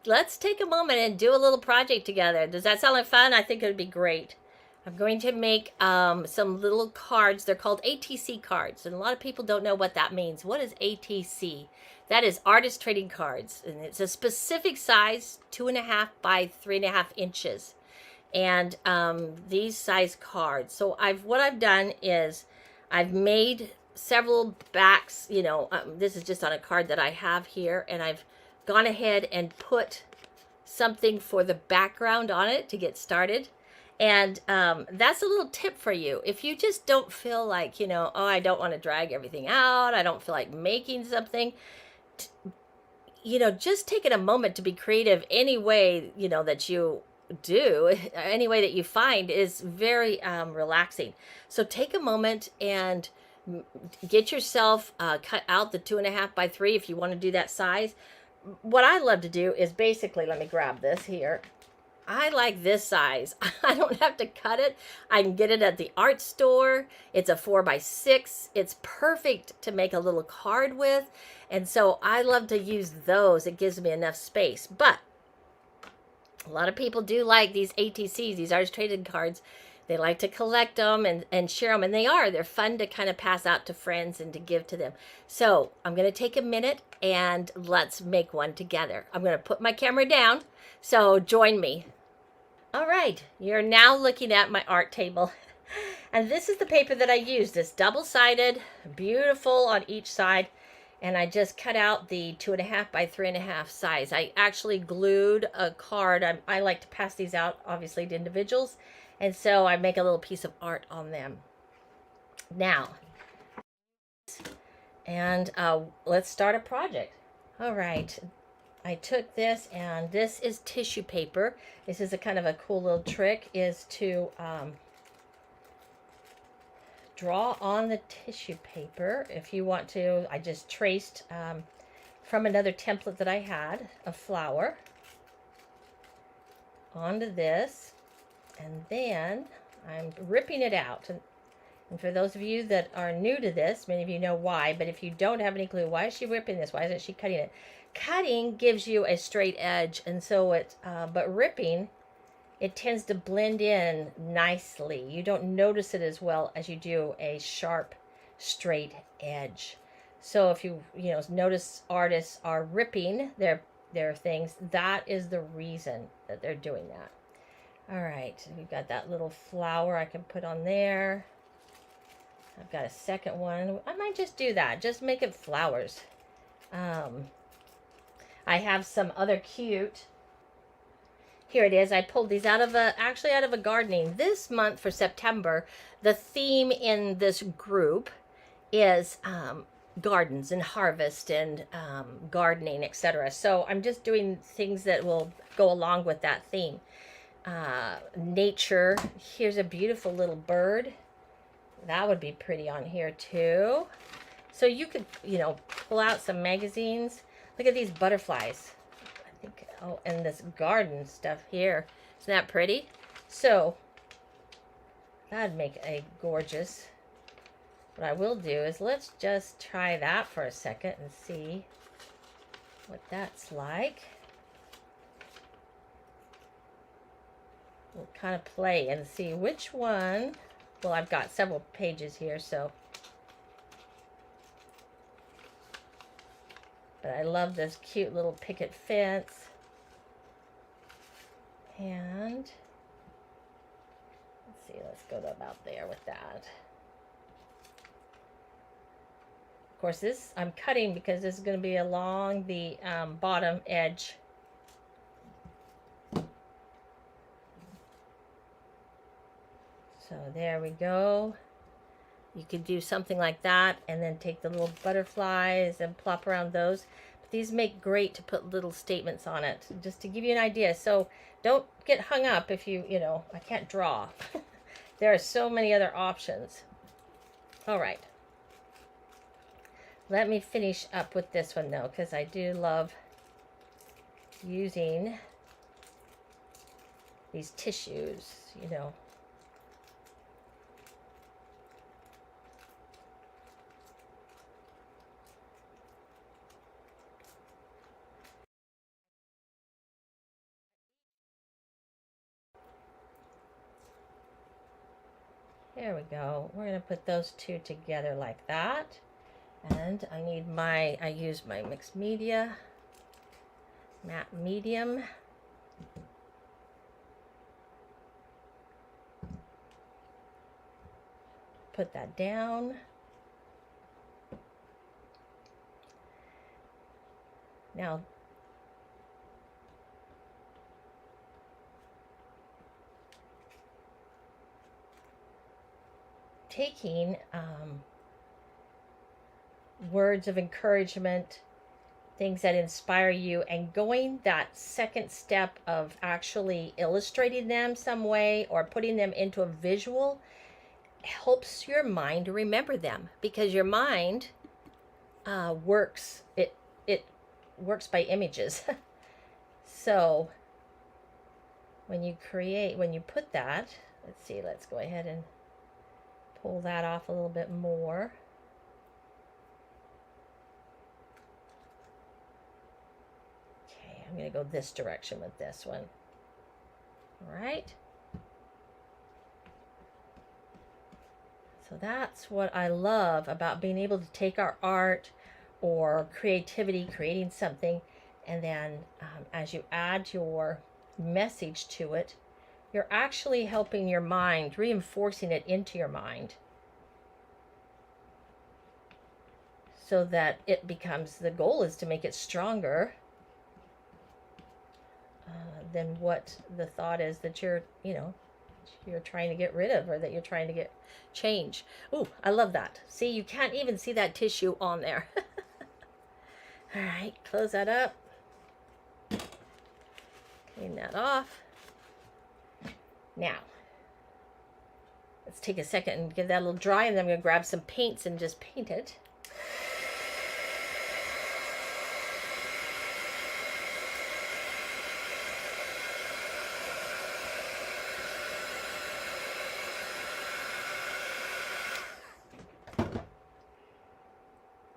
let's take a moment and do a little project together. Does that sound like fun? I think it would be great. I'm going to make some little cards. They're called ATC cards, and a lot of people don't know what that means. What is ATC? That is artist trading cards, and it's a specific size, 2.5 by 3.5 inches, and these size cards. So what I've done is I've made several backs. This is just on a card that I have here, and I've gone ahead and put something for the background on it to get started. And that's a little tip for you. If you just don't feel like, oh, I don't want to drag everything out, I don't feel like making something, just taking a moment to be creative any way, that you do, any way that you find is very relaxing. So take a moment and get yourself cut out the 2.5 by 3 if you want to do that size. What I love to do is basically, let me grab this here. I like this size. I don't have to cut it. I can get it at the art store. It's a 4 by 6. It's perfect to make a little card with. And so I love to use those. It gives me enough space. But a lot of people do like these ATCs, these artist traded cards. They like to collect them and share them. And they're fun to kind of pass out to friends and to give to them. So I'm going to take a minute and let's make one together. I'm going to put my camera down. So join me. All right, you're now looking at my art table. And this is the paper that I used. It's double-sided, beautiful on each side. And I just cut out the 2.5 by 3.5 size. I actually glued a card. I like to pass these out, obviously, to individuals. And so I make a little piece of art on them. Now, and let's start a project. All right. I took this, and this is tissue paper. This is a kind of a cool little trick, is to draw on the tissue paper. If you want to, I just traced from another template that I had, a flower onto this, and then I'm ripping it out. And for those of you that are new to this, many of you know why, but if you don't have any clue, why is she ripping this? Why isn't she cutting it? Cutting gives you a straight edge, and so but ripping, it tends to blend in nicely. You don't notice it as well as you do a sharp, straight edge. So if you notice artists are ripping their things, that is the reason that they're doing that. All right, we've got that little flower I can put on there. I've got a second one. I might just do that. Just make it flowers. I have some other cute. Here it is. I pulled these out of a gardening. This month for September, the theme in this group is gardens and harvest and gardening, etc. So I'm just doing things that will go along with that theme. Nature. Here's a beautiful little bird. That would be pretty on here too. So you could, pull out some magazines. Look at these butterflies. I think, oh, and this garden stuff here. Isn't that pretty? So that'd make a gorgeous. What I will do is let's just try that for a second and see what that's like. We'll kind of play and see which one. Well, I've got several pages here, so. But I love this cute little picket fence. And let's see, let's go to about there with that. Of course, this I'm cutting because this is going to be along the bottom edge. So there we go. You could do something like that and then take the little butterflies and plop around those. But these make great to put little statements on it, just to give you an idea. So don't get hung up if I can't draw. There are so many other options. All right. Let me finish up with this one though, because I do love using these tissues, There we go. We're going to put those two together like that. And I use my mixed media, matte medium. Put that down. Now, taking words of encouragement, things that inspire you, and going that second step of actually illustrating them some way or putting them into a visual helps your mind remember them, because your mind works works by images. So when you put that, let's go ahead and pull that off a little bit more. Okay, I'm going to go this direction with this one. All right. So that's what I love about being able to take our art or creativity, creating something, and then as you add your message to it, you're actually helping your mind, reinforcing it into your mind so that it becomes, the goal is to make it stronger than what the thought is that you're trying to get rid of, or that you're trying to get change. Ooh, I love that. See, you can't even see that tissue on there. All right, close that up. Clean that off. Now, let's take a second and give that a little dry, and then I'm going to grab some paints and just paint it.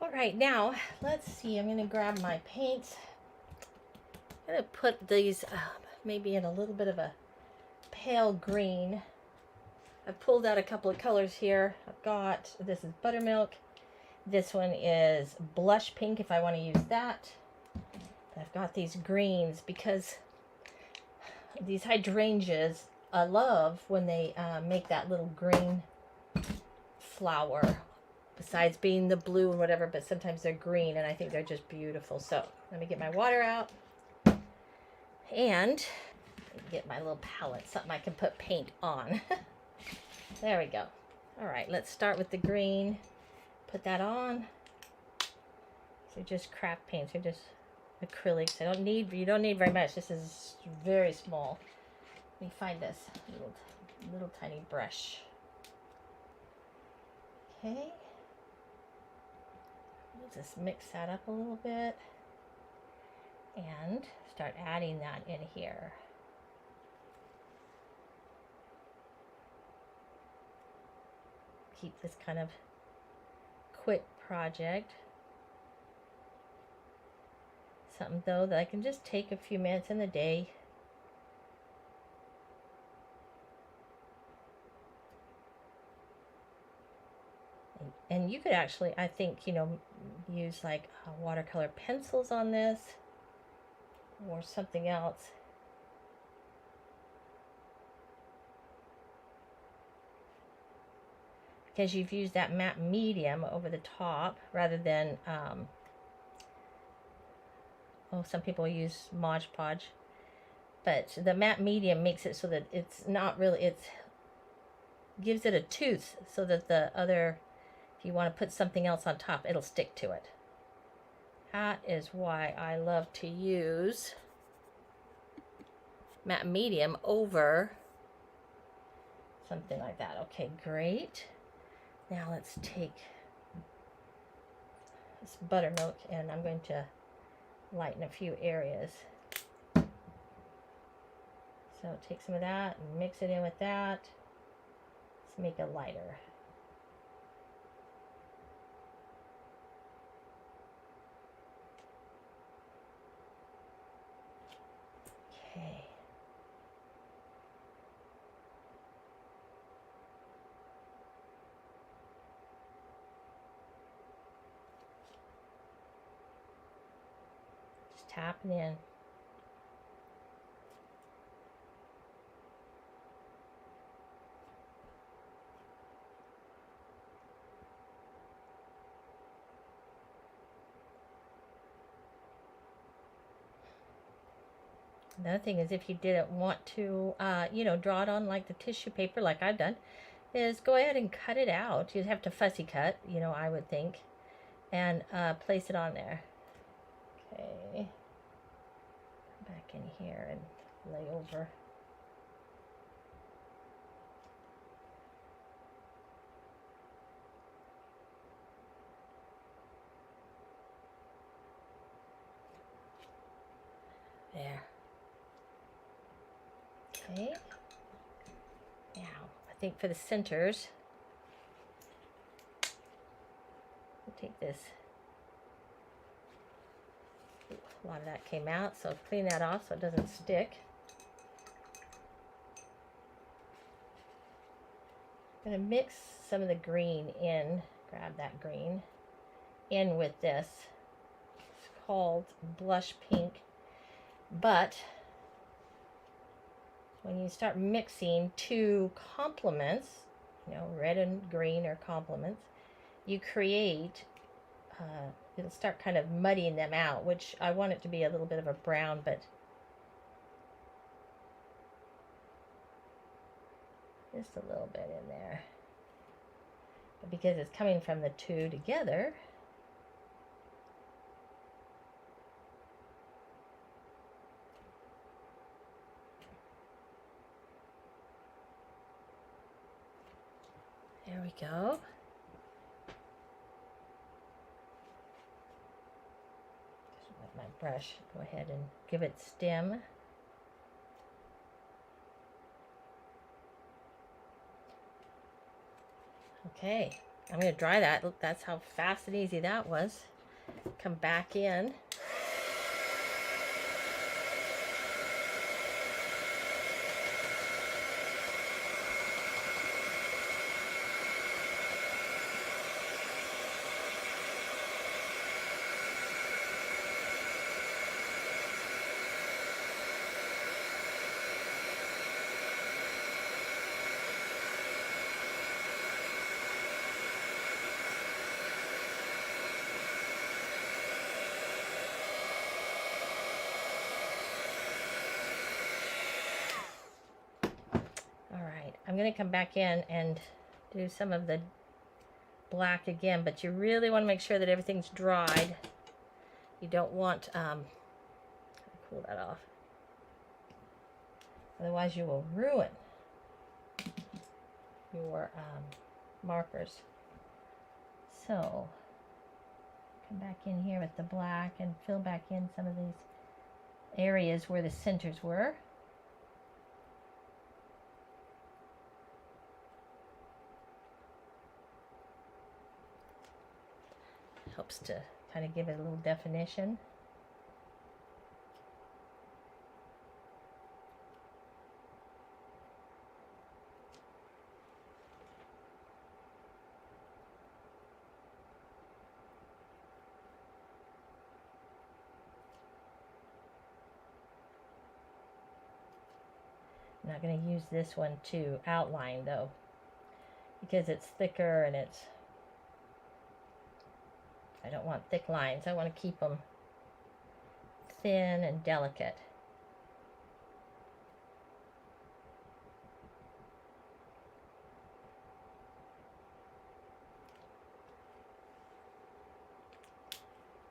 All right, now let's see. I'm going to grab my paints. I'm going to put these maybe in a little bit of a pale green. I've pulled out a couple of colors here. This is buttermilk. This one is blush pink if I want to use that. But I've got these greens because these hydrangeas, I love when they make that little green flower. Besides being the blue and whatever, but sometimes they're green, and I think they're just beautiful. So let me get my water out and get my little palette, something I can put paint on. There we go. All right, let's start with the green. Put that on. So just craft paints, they're just acrylics. You don't need very much. This is very small. Let me find this little tiny brush. Okay. We'll just mix that up a little bit and start adding that in here. Keep this kind of quick project. Something though that I can just take a few minutes in the day. And you could actually, I think, use like watercolor pencils on this or something else. Because you've used that matte medium over the top rather than, some people use Mod Podge. But the matte medium makes it so that it's not really, gives it a tooth so that the other, if you want to put something else on top, it'll stick to it. That is why I love to use matte medium over something like that. Okay, great. Now let's take this buttermilk and I'm going to lighten a few areas. So take some of that and mix it in with that. Let's make it lighter. Okay. tapping in. Another thing is, if you didn't want to, draw it on like the tissue paper like I've done, is go ahead and cut it out. You'd have to fussy cut, I would think, and place it on there. Okay. Back in here and lay over. There. Okay. Now, I think for the centers, we'll take this. Ooh, a lot of that came out, so clean that off so it doesn't stick. I'm going to mix some of the green in, grab that green, in with this. It's called blush pink, but when you start mixing two complements, red and green are complements, you create, it'll start kind of muddying them out, which I want it to be a little bit of a brown, but just a little bit in there. But because it's coming from the two together, there we go. Just let my brush go ahead and give it stem. Okay, I'm going to dry that. Look, that's how fast and easy that was. Come back in. I'm going to come back in and do some of the black again, but you really want to make sure that everything's dried. You don't want, cool that off. Otherwise you will ruin your markers. So, come back in here with the black and fill back in some of these areas where the centers were. Helps to kind of give it a little definition. I'm not going to use this one to outline though, because it's thicker and I don't want thick lines. I want to keep them thin and delicate.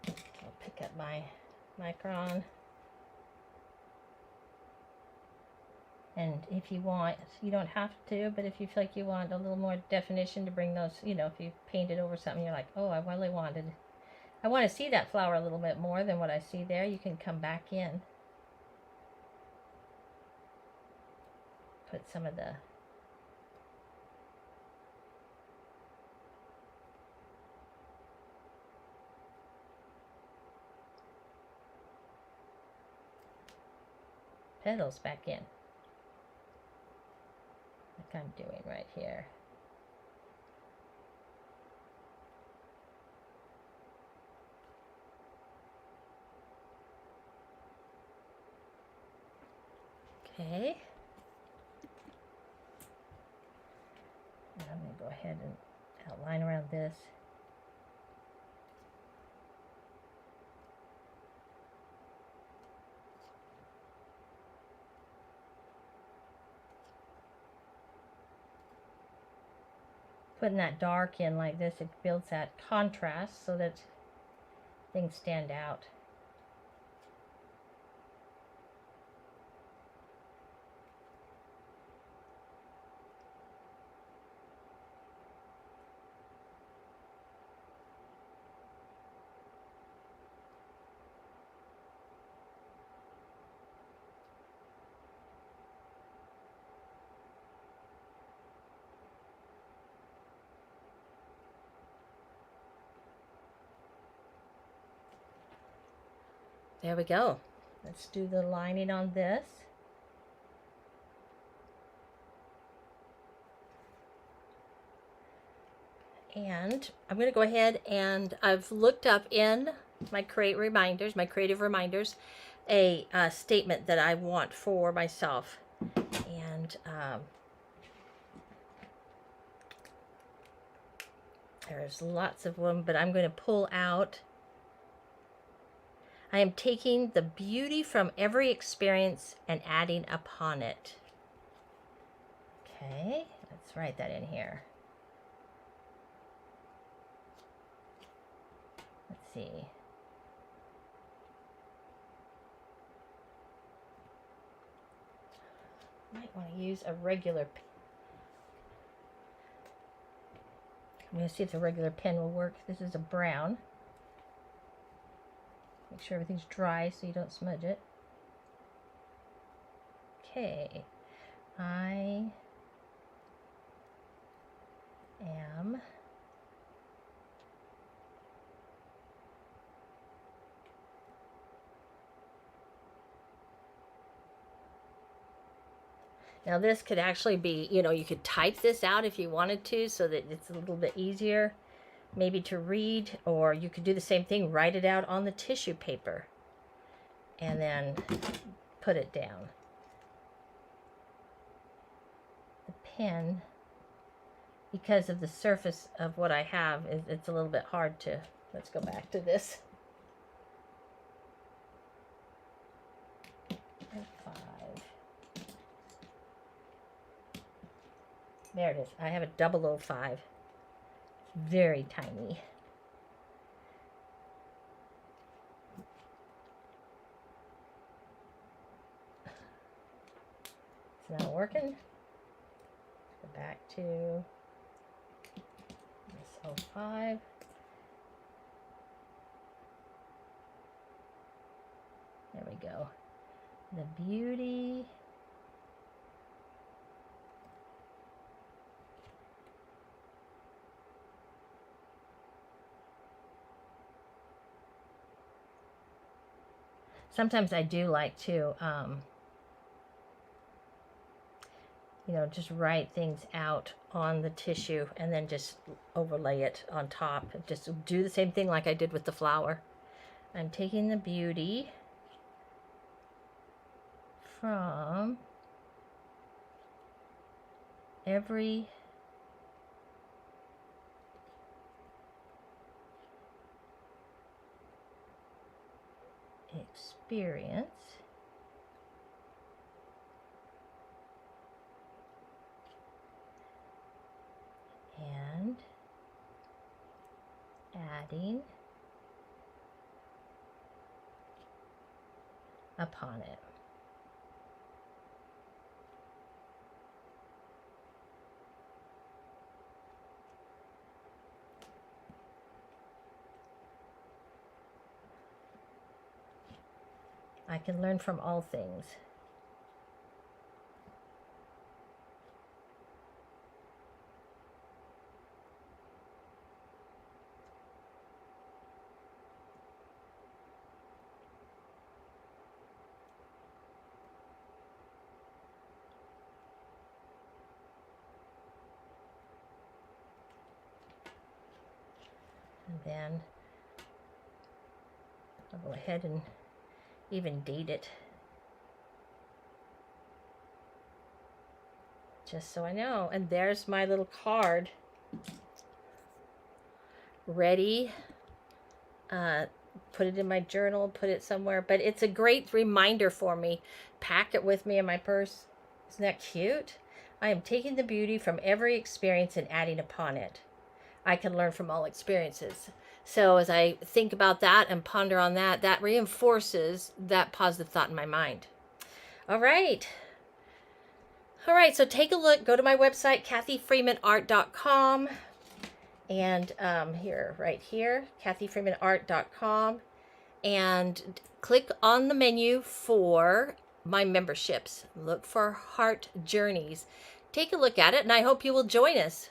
I'll pick up my micron. And if you want, you don't have to, but if you feel like you want a little more definition to bring those, if you painted over something, you're like, oh, I want to see that flower a little bit more than what I see there, you can come back in. Put some of the petals back in, like I'm doing right here. Okay. And I'm going to go ahead and outline around this. Putting that dark in like this, it builds that contrast so that things stand out. There we go. Let's do the lining on this. And I'm going to go ahead and I've looked up in my creative reminders, a statement that I want for myself. And there's lots of them, but I'm going to pull out. I am taking the beauty from every experience and adding upon it. Okay, let's write that in here. Let's see. Might want to use a regular pen. I'm going to see if the regular pen will work. This is a brown. Make sure everything's dry so you don't smudge it. Okay. I am now this could actually be, you could type this out if you wanted to so that it's a little bit easier maybe to read, or you could do the same thing, write it out on the tissue paper and then put it down. The pen, because of the surface of what I have, it's a little bit hard to, let's go back to this. 5. There it is. I have a 005. Very tiny. It's not working. Let's go back to this 05. There we go. The beauty. Sometimes I do like to, just write things out on the tissue and then just overlay it on top. Just do the same thing like I did with the flower. I'm taking the beauty from every experience and adding upon it. I can learn from all things. And then I'll go ahead and even date it. just so I know. And there's my little card ready. Put it in my journal, put it somewhere, but it's a great reminder for me. Pack it with me in my purse. Isn't that cute? I am taking the beauty from every experience and adding upon it. I can learn from all experiences. So as I think about that and ponder on that, that reinforces that positive thought in my mind. All right. All right, so take a look. Go to my website, kathyfreemanart.com. And right here, kathyfreemanart.com. And click on the menu for my memberships. Look for Heart Journeys. Take a look at it, and I hope you will join us.